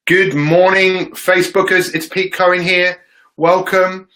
Good morning, Facebookers. It's Pete Cohen here. Welcome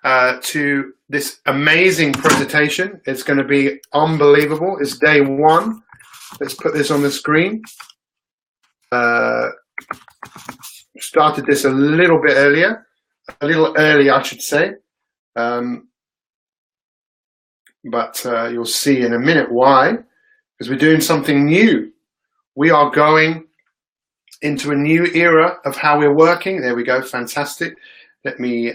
to this amazing presentation. It's going to be unbelievable. It's day one. Let's put this on the screen. Started this a little early, I should say. But you'll see in a minute why, because we're doing something new. We are going into a new era of how we're working. There we go, fantastic. Let me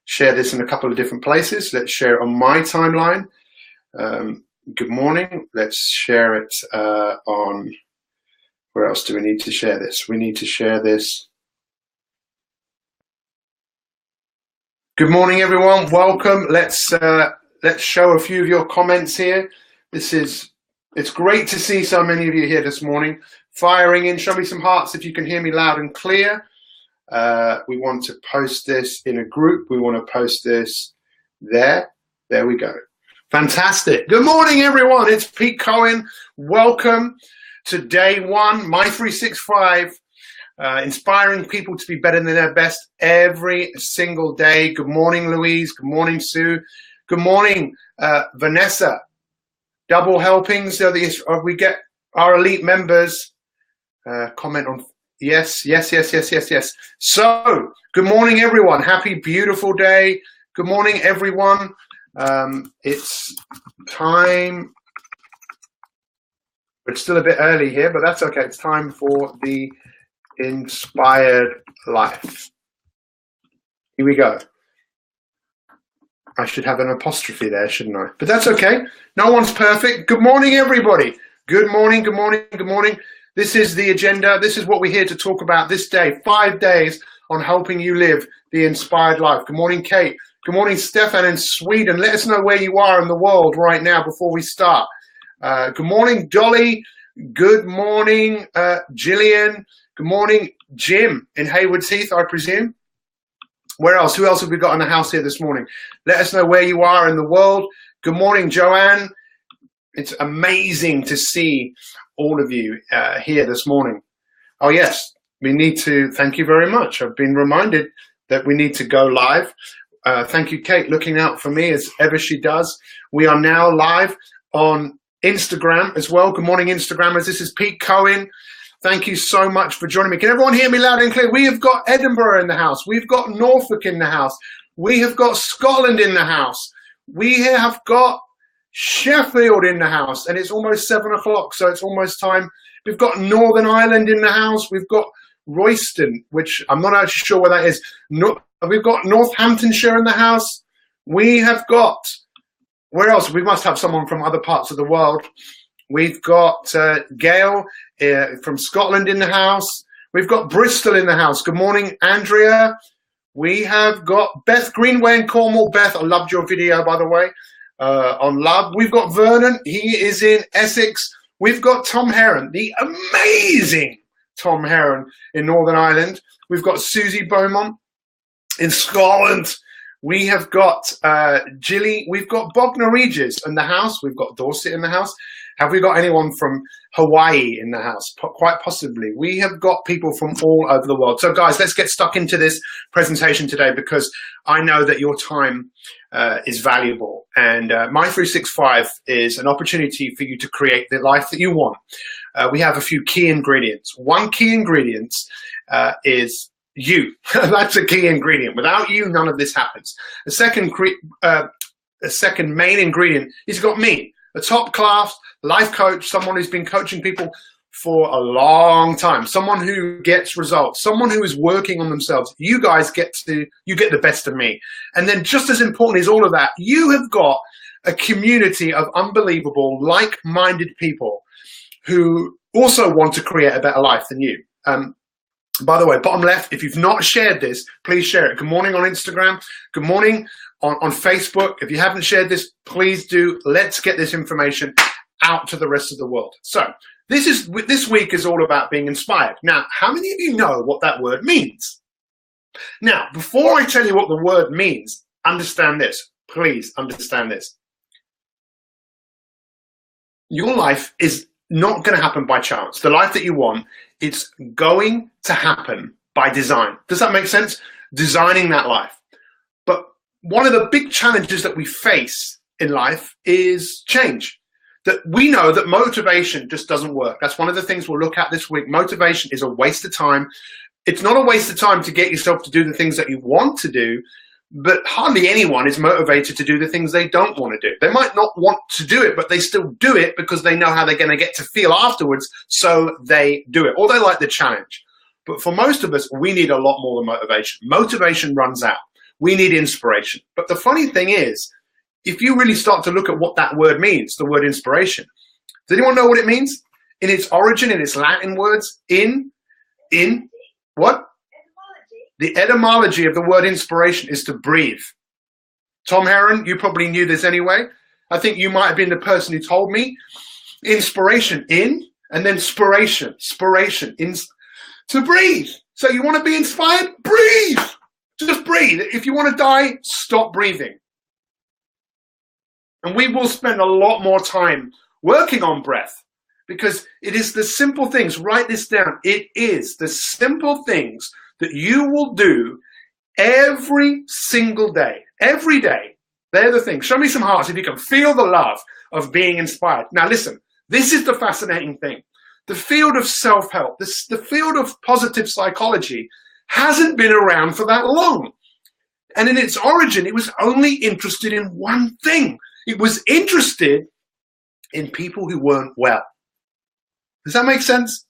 share this in a couple of different places. Let's share it on my timeline. Good morning. Let's share it on, where else do we need to share this? We need to share this. Good morning, everyone. Welcome. Let's show a few of your comments here. It's great to see so many of you here this morning. Firing in, show me some hearts if you can hear me loud and clear. We want to post this in a group. We want to post this there. There we go. Fantastic. Good morning, everyone. It's Pete Cohen. Welcome to day one, My 365, inspiring people to be better than their best every single day. Good morning, Louise. Good morning, Sue. Good morning, Vanessa. Double helpings so that we get our elite members. Comment on yes. So good morning, everyone. Happy beautiful day. Good morning, everyone. It's time, it's still a bit early here, but that's okay. It's time for the inspired life. Here we go. I should have an apostrophe there, shouldn't I? But that's okay. No one's perfect. Good morning, everybody. Good morning, good morning, good morning. This is the agenda. This is what we're here to talk about this day. 5 days on helping you live the inspired life. Good morning, Kate. Good morning, Stefan in Sweden. Let us know where you are in the world right now before we start. Good morning, Dolly. Good morning, Gillian. Good morning, Jim in Haywards Heath, I presume. Where else? Who else have we got in the house here this morning? Let us know where you are in the world. Good morning, Joanne. It's amazing to see all of you here this morning. Oh, yes, we need to, thank you very much. I've been reminded that we need to go live. Thank you, Kate, looking out for me as ever she does. We are now live on Instagram as well. Good morning, Instagrammers. This is Pete Cohen. Thank you so much for joining me. Can everyone hear me loud and clear? We have got Edinburgh in the house. We've got Norfolk in the house. We have got Scotland in the house. We have got Sheffield in the house, and it's almost 7 o'clock, so it's almost time. We've got Northern Ireland in the house. We've got Royston, which I'm not actually sure where that is. We've got Northamptonshire in the house. We have got, where else? We must have someone from other parts of the world. We've got Gail from Scotland in the house. We've got Bristol in the house. Good morning, Andrea. We have got Beth Greenway in Cornwall. Beth, I loved your video, by the way. On love. We've got Vernon, he is in Essex. We've got Tom Herron, the amazing Tom Herron in Northern Ireland. We've got Susie Beaumont in Scotland. We have got Gilly. We've got Bognor Regis in the house. We've got Dorset in the house. Have we got anyone from Hawaii in the house? Quite possibly. We have got people from all over the world. So guys, let's get stuck into this presentation today, because I know that your time is valuable, and My 365 is an opportunity for you to create the life that you want. We have a few key ingredients. One key ingredient is you. That's a key ingredient. Without you, none of this happens. The second main ingredient is got me, a top class life coach, someone who's been coaching people for a long time, someone who gets results, someone who is working on themselves. You guys get the best of me. And then just as important as all of that, you have got a community of unbelievable, like-minded people who also want to create a better life than you. By the way, bottom left, if you've not shared this, please share it. Good morning on Instagram. Good morning on Facebook. If you haven't shared this, please do. Let's get this information out to the rest of the world. So this week is all about being inspired. Now, how many of you know what that word means? Now, before I tell you what the word means, understand this. Please understand this. Your life is not going to happen by chance. The life that you want, it's going to happen by design. Does that make sense? Designing that life. But one of the big challenges that we face in life is change. That we know that motivation just doesn't work. That's one of the things we'll look at this week. Motivation is a waste of time. It's not a waste of time to get yourself to do the things that you want to do, but hardly anyone is motivated to do the things they don't want to do. They might not want to do it, but they still do it because they know how they're going to get to feel afterwards, so they do it, or they like the challenge. But for most of us, we need a lot more than motivation. Motivation runs out. We need inspiration. But the funny thing is, if you really start to look at what that word means, the word inspiration, does anyone know what it means? In its origin, in its Latin words, in what? The etymology of the word inspiration is to breathe. Tom Herron, you probably knew this anyway. I think you might have been the person who told me. Inspiration, in, and then spiration, to breathe. So you want to be inspired? Breathe. Just breathe. If you want to die, stop breathing. And we will spend a lot more time working on breath because it is the simple things. Write this down. It is the simple things that you will do every single day. Every day. They're the things. Show me some hearts if you can feel the love of being inspired. Now listen, this is the fascinating thing. The field of self-help, the field of positive psychology hasn't been around for that long. And in its origin, it was only interested in one thing. It was interested in people who weren't well. Does that make sense?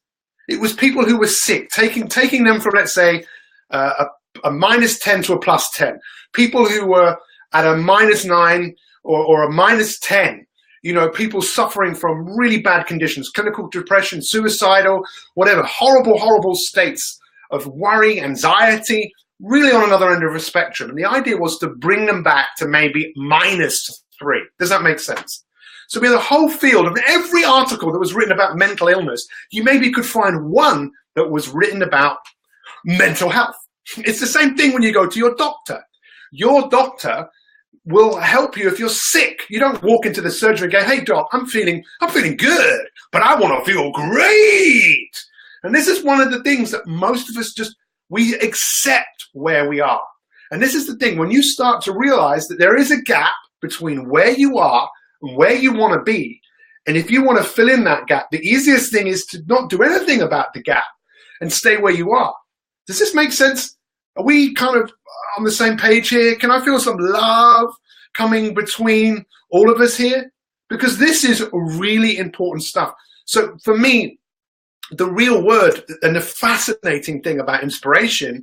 It was people who were sick, taking them from, let's say, a -10 to a +10. People who were at a -9 or a -10. You know, people suffering from really bad conditions, clinical depression, suicidal, whatever, horrible, horrible states of worry, anxiety, really on another end of the spectrum. And the idea was to bring them back to maybe -3. Does that make sense? So we had a whole field of every article that was written about mental illness. You maybe could find one that was written about mental health. It's the same thing when you go to your doctor. Your doctor will help you if you're sick. You don't walk into the surgery and go, "Hey doc, I'm feeling good, but I want to feel great." And this is one of the things that most of us we accept where we are. And this is the thing, when you start to realize that there is a gap between where you are and where you want to be, and if you want to fill in that gap, the easiest thing is to not do anything about the gap and stay where you are. Does this make sense? Are we kind of on the same page here? Can I feel some love coming between all of us here? Because this is really important stuff. So for me, the real word and the fascinating thing about inspiration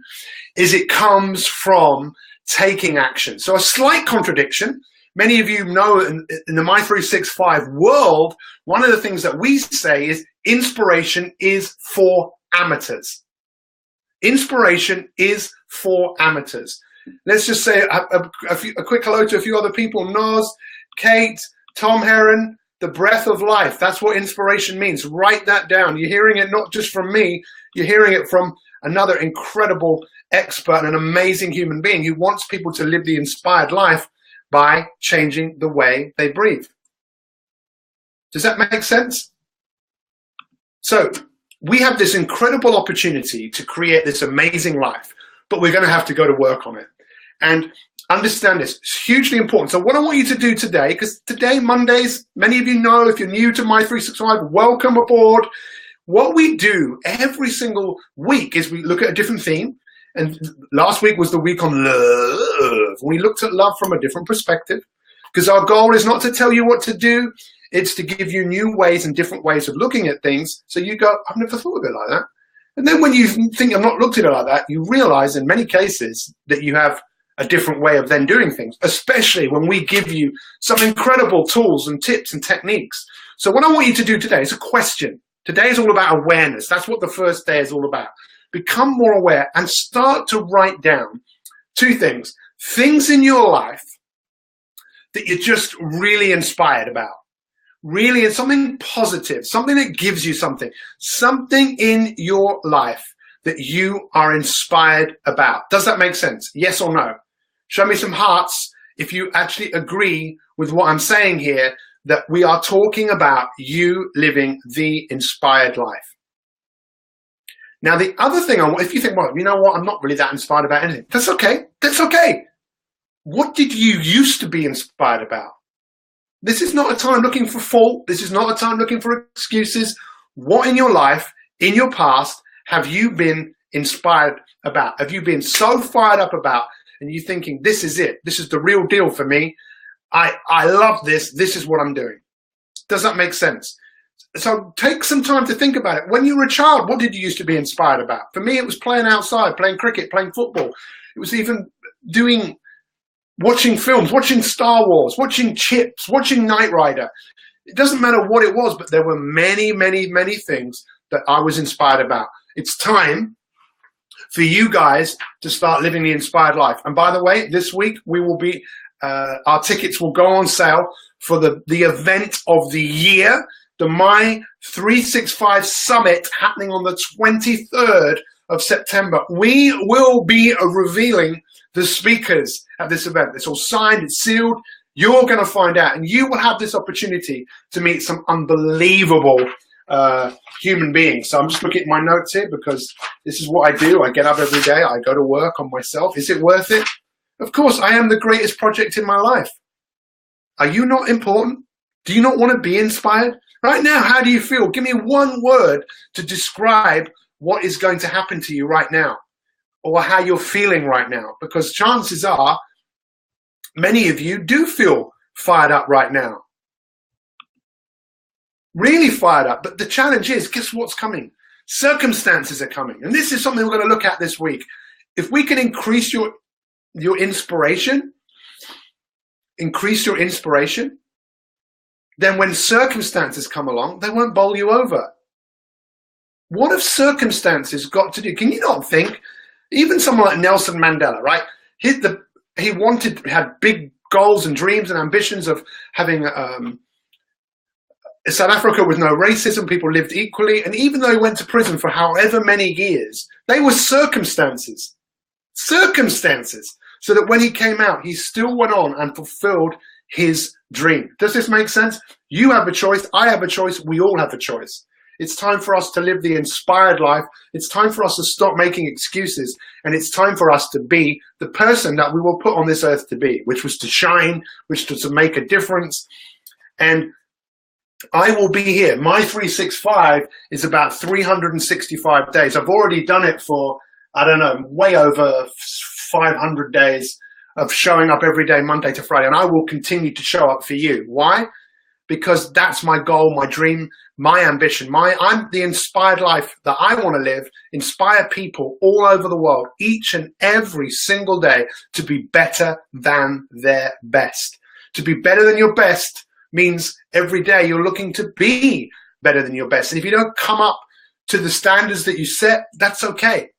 is it comes from taking action. So a slight contradiction. Many of you know in the My365 world, one of the things that we say is inspiration is for amateurs. Inspiration is for amateurs. Let's just say a quick hello to a few other people. Noz, Kate, Tom Herron, the breath of life. That's what inspiration means. Write that down. You're hearing it not just from me. You're hearing it from another incredible expert and an amazing human being who wants people to live the inspired life by changing the way they breathe. Does that make sense? So we have this incredible opportunity to create this amazing life, but we're going to have to go to work on it. And understand this, it's hugely important. So what I want you to do today, because today, Mondays, many of you know, if you're new to My365, welcome aboard. What we do every single week is we look at a different theme. And last week was the week on love. We looked at love from a different perspective, because our goal is not to tell you what to do. It's to give you new ways and different ways of looking at things. So you go, I've never thought of it like that. And then when you think I've not looked at it like that, you realize in many cases that you have a different way of then doing things, especially when we give you some incredible tools and tips and techniques. So what I want you to do today is a question. Today is all about awareness. That's what the first day is all about. Become more aware and start to write down two things. Things in your life that you're just really inspired about. Really, it's something positive, something that gives you something in your life that you are inspired about. Does that make sense? Yes or no? Show me some hearts if you actually agree with what I'm saying here, that we are talking about you living the inspired life. Now, the other thing, if you think, well, you know what, I'm not really that inspired about anything. That's okay. That's okay. What did you used to be inspired about? This is not a time looking for fault. This is not a time looking for excuses. What in your life, in your past, have you been inspired about? Have you been so fired up about, and you thinking, this is it. This is the real deal for me. I love this. This is what I'm doing. Does that make sense? So take some time to think about it. When you were a child, what did you used to be inspired about? For me, it was playing outside, playing cricket, playing football. It was even watching films, watching Star Wars, watching Chips, watching Knight Rider. It doesn't matter what it was, but there were many, many, many things that I was inspired about. It's time for you guys to start living the inspired life. And by the way, this week we will be, our tickets will go on sale for the event of the year, the My 365 Summit, happening on the 23rd of September. We will be revealing the speakers at this event. It's all signed, it's sealed. You're going to find out, and you will have this opportunity to meet some unbelievable human beings. So I'm just looking at my notes here because this is what I do. I get up every day. I go to work on myself. Is it worth it? Of course, I am the greatest project in my life. Are you not important? Do you not want to be inspired? Right now, how do you feel? Give me one word to describe what is going to happen to you right now, or how you're feeling right now, because chances are many of you do feel fired up right now. Really fired up. But the challenge is, guess what's coming? Circumstances are coming. And this is something we're going to look at this week. If we can increase your inspiration, then when circumstances come along, they won't bowl you over. What have circumstances got to do? Can you not think, even someone like Nelson Mandela, right? He had big goals and dreams and ambitions of having South Africa with no racism, people lived equally. And even though he went to prison for however many years, they were circumstances, so that when he came out, he still went on and fulfilled his dream. Does this make sense? You have a choice. I have a choice. We all have a choice. It's time for us to live the inspired life. It's time for us to stop making excuses. And it's time for us to be the person that we were put on this earth to be, which was to shine, which was to make a difference. And I will be here. My 365 is about 365 days. I've already done it for, I don't know, way over 500 days of showing up every day, Monday to Friday. And I will continue to show up for you. Why? Because that's my goal, my dream, my ambition. I'm the inspired life that I want to live, inspire people all over the world, each and every single day, to be better than their best. To be better than your best means every day you're looking to be better than your best. And if you don't come up to the standards that you set, that's okay.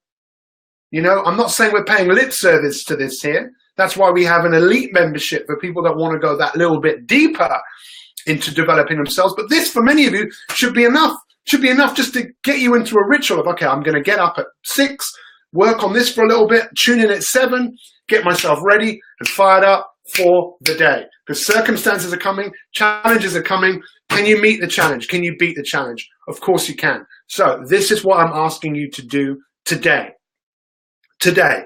You know, I'm not saying we're paying lip service to this here. That's why we have an elite membership for people that want to go that little bit deeper into developing themselves. But this, for many of you, should be enough. Should be enough just to get you into a ritual of, okay, I'm going to get up at 6, work on this for a little bit, tune in at 7, get myself ready and fired up for the day. Because circumstances are coming, challenges are coming. Can you meet the challenge? Can you beat the challenge? Of course you can. So this is what I'm asking you to do today. Today.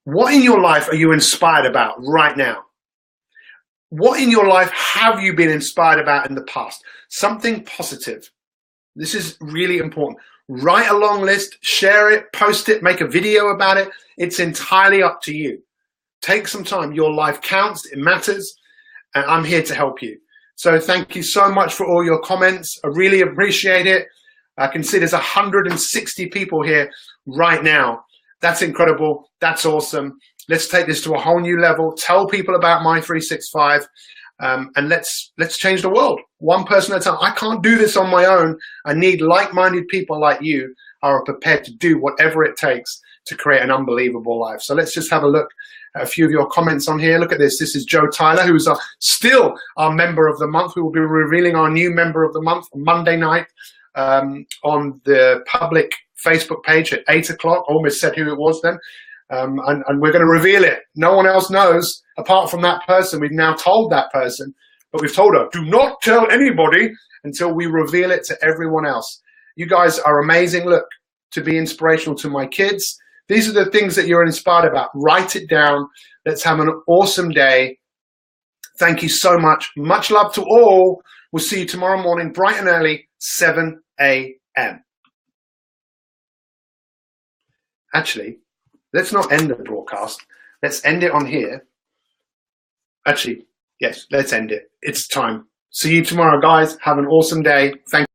What in your life are you inspired about right now? What in your life have you been inspired about in the past? Something positive. This is really important. Write a long list, share it, post it, make a video about it. It's entirely up to you. Take some time. Your life counts. It matters. And I'm here to help you. So thank you so much for all your comments. I really appreciate it. I can see there's 160 people here right now. That's incredible. That's awesome. Let's take this to a whole new level. Tell people about My 365, and let's change the world one person at a time. I can't do this on my own. I need like-minded people like you who are prepared to do whatever it takes to create an unbelievable life. So let's just have a look at a few of your comments on here. Look at this. This is Joe Tyler, who is still our member of the month. We will be revealing our new member of the month on Monday night on the public Facebook page at 8 o'clock. Almost said who it was then. and we're going to reveal it. No one else knows apart from that person. We've now told that person, but we've told her, do not tell anybody until we reveal it to everyone else. You guys are amazing. Look, to be inspirational to my kids. These are the things that you're inspired about. Write it down. Let's have an awesome day. Thank you so much. Much love to all. We'll see you tomorrow morning, bright and early, 7 a.m. Actually, let's not end the broadcast. Let's end it on here. Actually, yes, let's end it. It's time. See you tomorrow, guys. Have an awesome day. Thank you.